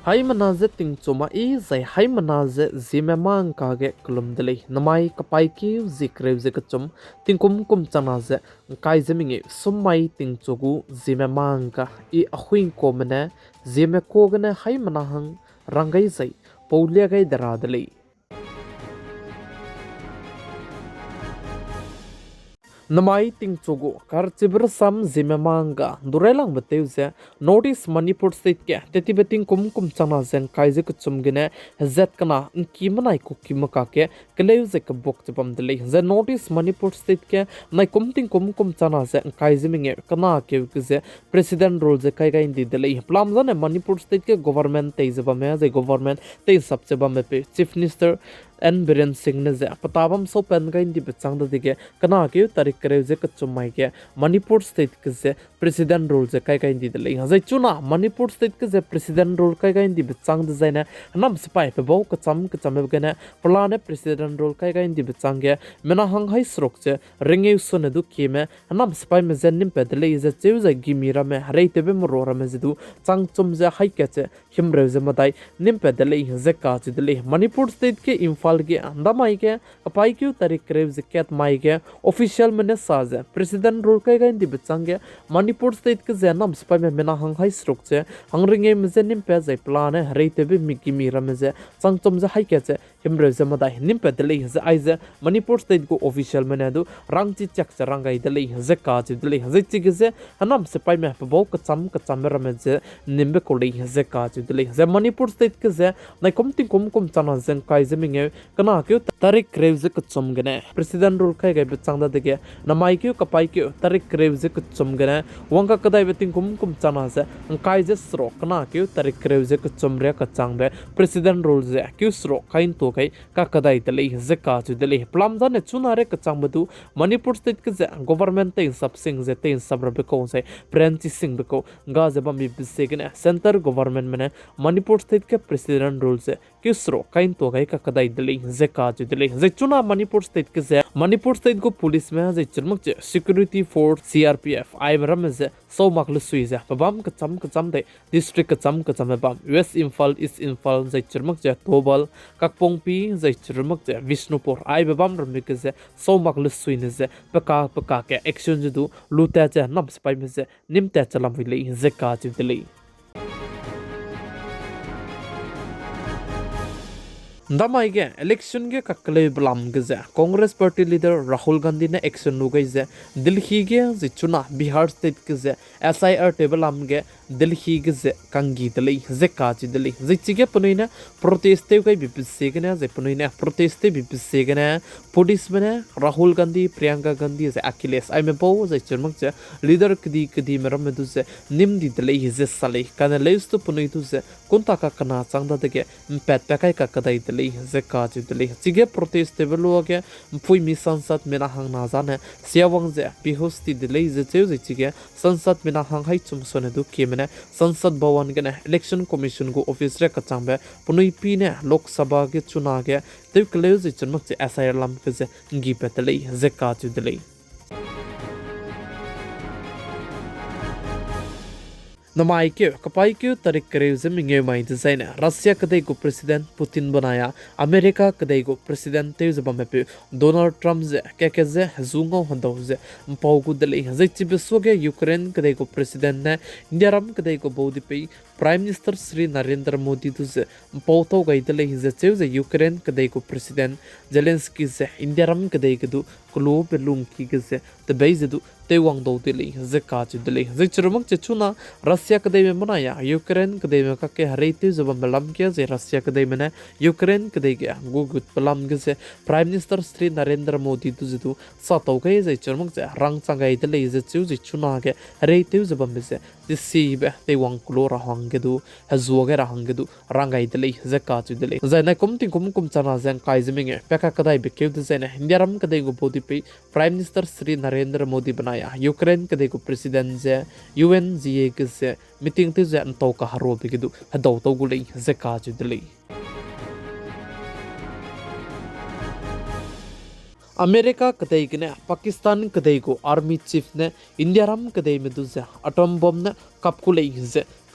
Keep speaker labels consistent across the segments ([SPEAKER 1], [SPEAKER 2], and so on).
[SPEAKER 1] Hai manaze ting chuma I zai hai manaze Zememankanews kulumdeli namai kapai ki zikrev zikachum ting kum chanaze kai zeminge sumai ting chogu Zememanka I Ahuibe Zeme kogane hai manahang rangai zai paulia gai daradeli Namai ting chogo kar chibra sam Zememanka durelang bateuze notice Manipur state ke teti beting kum chana zen kaise kuchum gene zet kana kimanai ku kimaka ke keleuze ke bok chapam dele ze notice Manipur state ke nai kum chana zen kaise minge kana ke ze president role ze kai indi dele plam zane Manipur state ke government teize ba me ze government te sabse ba me pe chief minister and Biren Singh ne ze patabam so pen ga indi bechang da dige kana ke tarik kare ze kachumai ke Manipur state ke ze president role ze kai indi dele zai chuna Manipur state ke ze president role kai indi bechang da zaina nam spai pe bo kacham ga ne plane president role kai indi bechang ge mena hang hai srok che ringe sone du kime nam spai me zen nim pe dele ze cheu ze gimira me hare te be mro ra me ze du chang chum ze hai ke che himre ze madai nim pe dele ze ka che dele Manipur state ke के अंदा माई के अपाई क्यों तारीख करेव जिक्यात माई के official में साज है president role का इंदी बच्चांगे मणिपुर स्टेट के जैनम स्पाई में मेना हंग हाई स्ट्रोक से हंगरिंगे में जे निम पे जे प्लान है हरेते भी मिकी मीरा में जे संगतम जे हाई के जे हिमरे जे मदाई निम पे दले जे आई जे मणिपुर स्टेट को ऑफिशियल में ने दो रंग ची चक से रंग आई दले जे का ची दले जे ची के जे हनम स्पाई में बो कचम मेरा में जे निम्बे को ले जे का ची दले जे मणिपुर स्टेट के जे नै कुम चना जे काई जे मिंगे kana kyu tarik krevze kuchum gane president rule kai gai bechangda dege namai kyu kapai kyu tarik krevze kuchum gane wanga kadai beting kum chana se kai je sro kana kyu tarik krevze kuchum re kachang be president rule je kyu sro kain to kai ka kadai dele je ka chu dele plam da ne chuna re kachang badu Manipur state ke je government te sab sing je te sab be ko se branch sing be ko ga je bam bi se gane center government mene Manipur state ke president rule je kyu sro kain to kai ka kadai dele जे काज दिले जे चुना Manipur state के जे Manipur state को police में जे चरमक जे security force CRPF आई बरम जे सो मखल सुई जे बम कचम दे district कचम बम waste Imphal east Imphal जे चरमक जे तोबल ककपोंगपी जे चरमक जे विष्णुपुर आई बम रम के जे सो मखल सुई ने जे पका के एक्शन जे दु लुता जे नम स्पाई में जे निमते चलम विले जे काज दिले Damai ke election ke kakle blam ge Congress party leader Rahul Gandhi ne action lu ge Delhi ge je chuna Bihar state ke je SIR table am ge Delhi ge je kangi dele je ka chi dele je chige punoina protest te ge bipse ge na je punoina protest te bipse ge na police mene Rahul Gandhi Priyanka Gandhi je Achilles I me bo je churmak je leader kdi meram me du je nimdi dele je sale kana leus to punoi tu je kunta ka kana changda de ge pet pakai ka kadai ze ka chi dele chige protest table ge phui mi sansad mena hang na jane siawang je bihosti dele je cheu je chige sansad mena hang hai chum sone du ke mena sansad bhawan ge election commission go office re ka chambe punui pi ne lok sabha ge chuna ge te kleu je chunmak je SIR lam ke je ngi petele ze ka chi dele Namai के कपाई के तारीख करे मिंगे माई design Russia कदई को president Putin बनाया America कदई को president ते जब में पे डोनाल्ड ट्रम्प जे के जे जुंगो हंदो जे पाउगु दले जे चिबिसो के यूक्रेन कदई को प्रेसिडेंट ने इंडिया रम कदई को बोदी पे प्राइम मिनिस्टर श्री नरेंद्र मोदी तुझे पाउतो गई दले जे चेव जे यूक्रेन कदई को प्रेसिडेंट जेलेंस्की जे इंडिया रम कदई के दु क्लो पे लुंग की के जे ते बेजे दु ते वांग दो दले जे काच दले जे चरमक चुना रशिया कदई में बनाया यूक्रेन कदई में का के हरेते जब मलम किया जे रशिया कदई में ने यूक्रेन कदई गया गुगुत पलम के से प्राइम मिनिस्टर श्री नरेंद्र मोदी तुझे दु सातो गए जे चरमक जे रंग चंगाई दले जे चु जे चुना के हरेते जब में से दिसी बे ते वांग क्लो रहांगे दु हजुगे रहांगे दु रंगाई दले जे काच दले जे ने कुम चना जे काई जमिंगे पेका कदई बेके जे ने इंडिया रम कदई को बोदी पे प्राइम मिनिस्टर श्री नरेंद्र मोदी बनाया यूक्रेन कदई को प्रेसिडेंट जे UNGA के से मीटिंग ते जे तो का हरो be du hado to gulei जे काच दले अमेरिका कदई ने पाकिस्तान कदई को आर्मी चीफ ने इंडिया रम कदई में दूसरे अटम बम ने कपकुले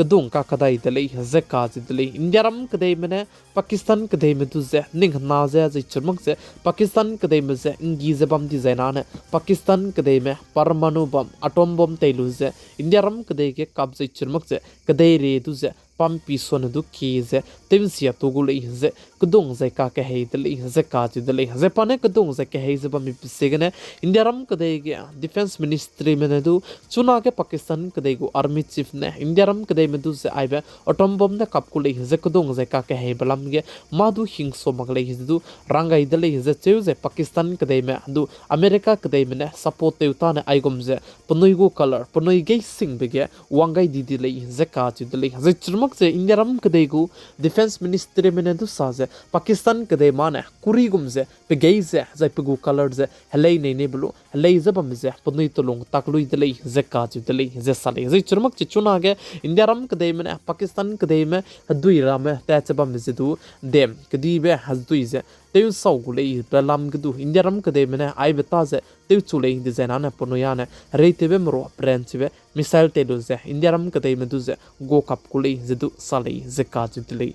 [SPEAKER 1] kedung ka kadai dele ze ka ji dele India ram kadai mene Pakistan kadai me tu ze ning na ze ze churmak ze Pakistan kadai me ze ngi ze bam di zaina ne Pakistan kadai me parmanu bam atom bom teilu ze India ram kadai ke kap ze churmak ze kadai re tu ze pam pi son du ki ze temsia to gule ze kedung ze ka ke he dele ze ka ji dele ze pane kedung ze ke he ze bam pi segene India ram kadai ke defense ministry mene du chuna ke Pakistan kadai go army chief ne India ram kadai me du ze aibe atom bom ne kap kule ze kedung ze ka ke he balam ge madu hing so magle du rangai dele ze cheu ze Pakistan kadai me du America kadai me ne support te uta ne aigom ze punoi go color punoi ge sing be ge wangai di di le ze ka ji dele ze churmak ze India ram kadai go defense ministry mene du sa ze Pakistan kadai mane kuri gum ze pe ge ze ze pe go color ze helai nei ne blu helai ze bam ze punoi to long taklui dele ze ka ji dele ze sale ze churmak che chuna ge India ram kadai mene Pakistan kadai me dui ram ta che bam ze du dem kadi be hazdui ze teu sau gule belam gdu India ram kadai mene ai beta ze teu chule de zena na ponoya ne reite be mro branch be missile te do ze India ram kadai me du ze go kap kule ze du sale ze ka ji dele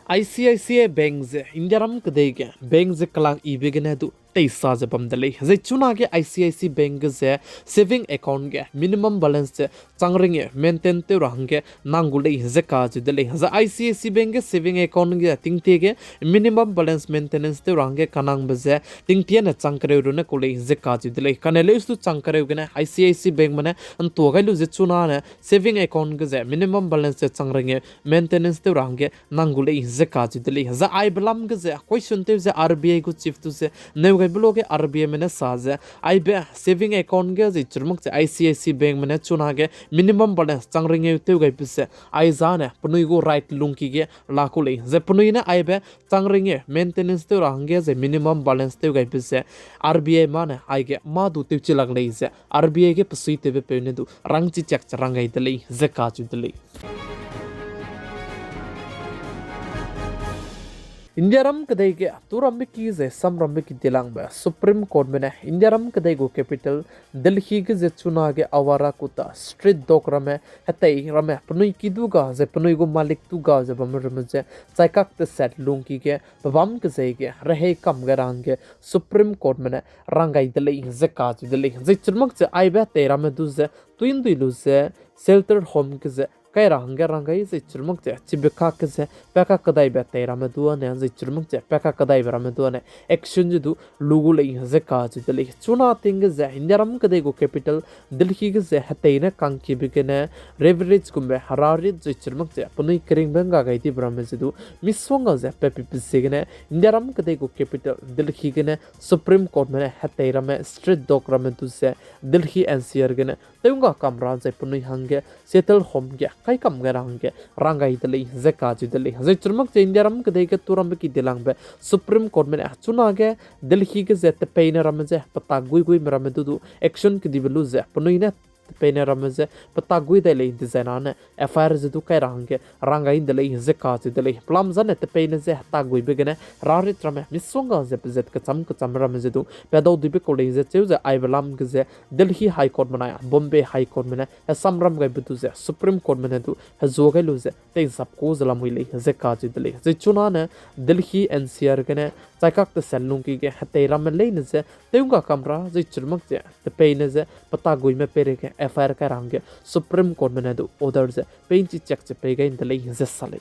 [SPEAKER 1] ICICI Bank ze India ram kadai ge bank ze kala ibegene du teisa ze bam dele ze chuna ge ICICI Bank ze saving account ge minimum balance ze changring ge maintain te rang ge nangule ze ka ji dele ze ICICI Bank ge saving account ge tingte ge minimum balance maintenance te rang ge kanang be ze tingte na changkare ru na kule ze ka ji dele kanele su changkare ge na ICICI Bank mane an to ga lu ze chuna na saving account ge ze minimum balance ze changring ge maintenance te rang ge nangule ze ka ji dele ze ai blam ge ze question te ze RBI go chief tu ze ne blog RBI mene saze ai be saving account ge ji churmuk che ICICI Bank mene chuna ge minimum balance changring e te gai pise ai zane punui go right lungki ge lakule ze punui na ai be changring e maintenance te rang ge ze minimum balance te gai pise RBI mane ai ge ma du te chilag le ze RBI ge psui te be pe ne du rang chi chak rangai de le ze ka chu de le India ram kadai ke turam ki ze sam ram ki dilang ba Supreme Court mene India ram kadai go capital Delhi ke ze chuna ge awara kuta street dog rame hatai rame punui ki du ga ze punui go malik tu ga ze bam ram ze chaikak te set lung ki ge babam ke ze ge rahe kam garang ge Supreme Court mene rangai dele ze ka ju dele ze churmak ze ai ba te ram du ze tuin du lu ze shelter home ke ze kai rangai ze churmuk che chibeka ke ze peka kadai be te ram du ne ze churmuk che peka kadai be ram du ne action ju du lugu le ze ka ju dele chuna ting ze India kadai go capital Delhi ke ze hatei na kang ki be ne leverage kumbe harari ze churmuk che punui kering benga gai ti bram ze du miswanga ze pepi pise ne India kadai go capital Delhi ke ne Supreme Court me hatei ram street dog ram tu ze Delhi NCR ke ne teunga kamra ze punui hange settle home ge kai kam garang ge rangai dele ze ka ji dele ze churmak che India ram kadai ke turam ki dilang be Supreme Court me chuna ge Delhi ke ze te peina ram ze pata gui ram du action ki dibelu ze punui ne peina ram ze pata gui dele design ne FIR ze du kai rangai dele ze ka ji dele plam zan te peina ze ta gui be gene rarit ram misonga ze pzet ka cham ram ze du pedau dibe ko le ze cheu ze ai balam ge ze Delhi High Court mana Bombay High Court mana samram gai butu ze Supreme Court mana du hazo gai lu ze te sab ko zalam wi le ze ka ji dele ze chuna ne Delhi NCR ge ne chaikak te selung ki ge hatei ram le ne ze teunga kamra ze churmak ze te peina ze pata gui me pere ge FIR ka range Supreme Court mana du order ze penchi check che pe gai dele ze sale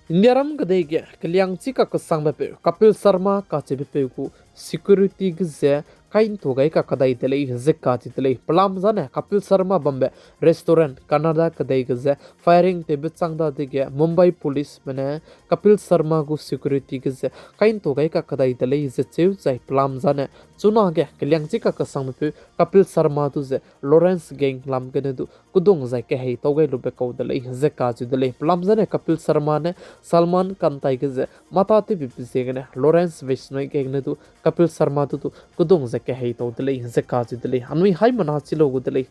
[SPEAKER 1] India ram kadai ge kaliang chi ka sang be Kapil Sharma ka che be ku security ge ze kain to gai ka kadai dele ze ka chi dele plam zane Kapil Sharma Bombe restaurant Canada kadai ge ze firing te be changda de ge Mumbai police mane Kapil Sharma gu security ge ze kain to gai ka kadai dele ze cheu chai plam zane chuna ge kaliang chi ka sang be Kapil Sharma tu ze Lawrence gang lam ge du kudung zai ke hei to gai lu be ko dele ze ka chi dele plam zane Kapil Sharma ne Salman Khan tai ge ze mata te bi se ge ne Lawrence Vishnoi ge ne du Kapil Sharma tu kudung zai ke hei to dele ze ka chi dele anui hai mana chi lo gu dele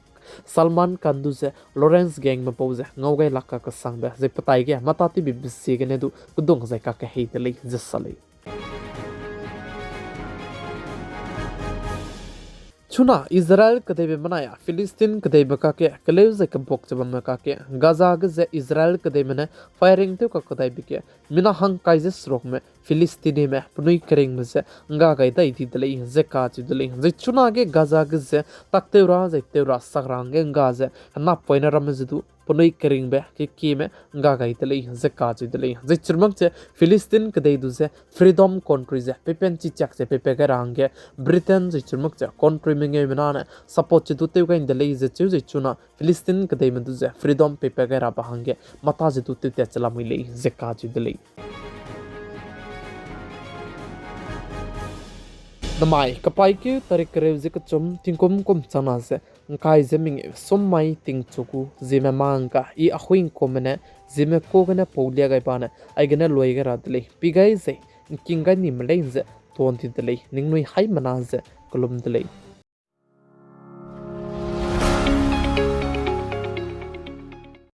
[SPEAKER 1] Salman Khan du ze Lawrence gang ma pose ngau gai lakka ka sang be ze patai ge mata te bi se ge ne du kudung zai ka ke hei dele ze sale Chuna Israel kadebe manaya Philistine kadebe kake kaleuze kabok chabam kake Gaza gaze Israel kadebe ne firing te kakadai bike mina hang kaise srok me Philistine me punui kering me se nga gai dai di dlei ze ka chi dlei ze chuna ge Gaza gaze takteura ze teura sagrang ge nga ze na poina ramzedu punui kering be ki me nga gai dlei ze ka chi dlei ze churmang che Philistine kadei du ze freedom country ze pepen chi chak che pepe ga rang ge Britain ze churmang che country menge menana support che du te ga indlei ze chu ze chuna Philistine kadei me du ze freedom pepe ga ra bahange mata ze du te chala mi lei ze ka chi dlei Namai kapai ke tarik kreuze ka chum tingkom kom chana se ngai zeming sommai ting chuku Zememanka I ahuin komene zeme ko gana paulia gai bana ai gana loi ga radle pigai ze kinga nim leinze ton ti dlei ningnui hai mana ze kolum dlei